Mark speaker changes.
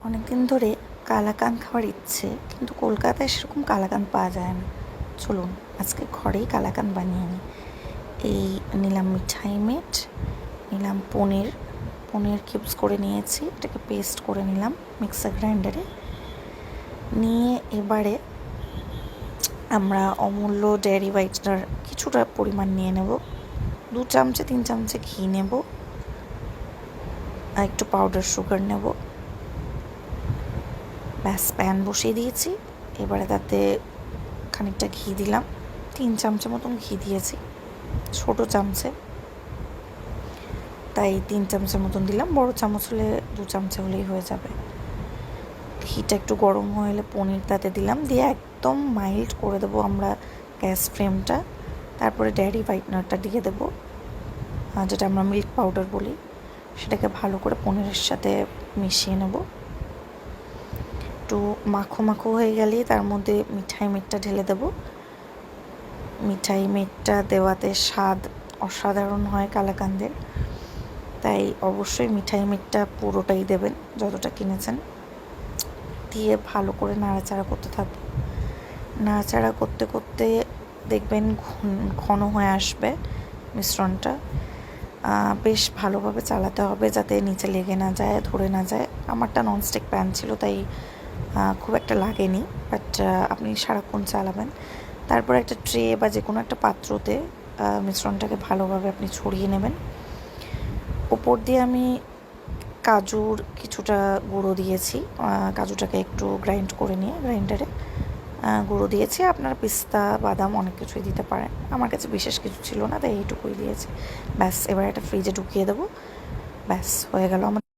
Speaker 1: অনেকদিন ধরে কালাকাঁদ খাওয়ার ইচ্ছে, কিন্তু কলকাতায় সেরকম কালাকাঁদ পাওয়া যায় না। চলুন আজকে ঘরেই কালাকাঁদ বানিয়ে নিই। এই নিলাম মিঠাই মেট, নিলাম পনির, পনির কিউবস করে নিয়েছি, এটাকে পেস্ট করে নিলাম মিক্সার গ্রাইন্ডারে। নিয়ে এবারে আমরা অমূল্য ডেয়ারি হোয়াইটনার কিছুটা পরিমাণ নিয়ে নেব, 2-3 চামচে ঘি নেব, আর একটু পাউডার সুগার নেব। ব্যাস, প্যান বসিয়ে দিয়েছি। এবারে তাতে খানিকটা ঘি দিলাম, 3 চামচের মতন ঘি দিয়েছি ছোটো চামচে, তাই 3 চামচের মতন দিলাম। বড় চামচ হলে 2 চামচে হলেই হয়ে যাবে। ঘিটা একটু গরম হয়ে এলে পনির তাতে দিলাম, দিয়ে একদম মাইল্ড করে দেবো আমরা গ্যাস ফ্লেমটা। তারপরে ডেয়ারি হোয়াইটনারটা দিয়ে দেবো, যেটা আমরা মিল্ক পাউডার বলি, সেটাকে ভালো করে পনিরের সাথে মিশিয়ে নেব। একটু মাখো মাখো হয়ে গেলে তার মধ্যে মিঠাই মেটটা ঢেলে দেবো। মিঠাই মেটটা দেওয়াতে স্বাদ অসাধারণ হয় কালাকাঁদের, তাই অবশ্যই মিঠাই মেটটা পুরোটাই দেবেন যতটা কিনেছেন। দিয়ে ভালো করে নাড়াচাড়া করতে থাকবো। নাড়াচাড়া করতে করতে দেখবেন ঘন হয়ে আসবে মিশ্রণটা। বেশ ভালোভাবে চালাতে হবে যাতে নিচে লেগে না যায়, ধরে না যায়। আমারটা ননস্টিক প্যান ছিল, তাই খুব একটা লাগেনি, বাট আপনি সারাক্ষণ চালাবেন। তারপর একটা ট্রে বা যে কোনো একটা পাত্রতে মিশ্রণটাকে ভালোভাবে আপনি ছড়িয়ে নেবেন। ওপর দিয়ে আমি কাজুর কিছুটা গুঁড়ো দিয়েছি, কাজুটাকে একটু গ্রাইন্ড করে নিয়ে গ্রাইন্ডারে গুঁড়ো দিয়েছি। আপনার পিস্তা বাদাম অনেক কিছুই দিতে পারেন, আমার কাছে বিশেষ কিছু ছিল না, তাই এইটুকুই দিয়েছি। ব্যাস, এবার এটা ফ্রিজে ঢুকিয়ে দেবো। ব্যাস, হয়ে গেল আমার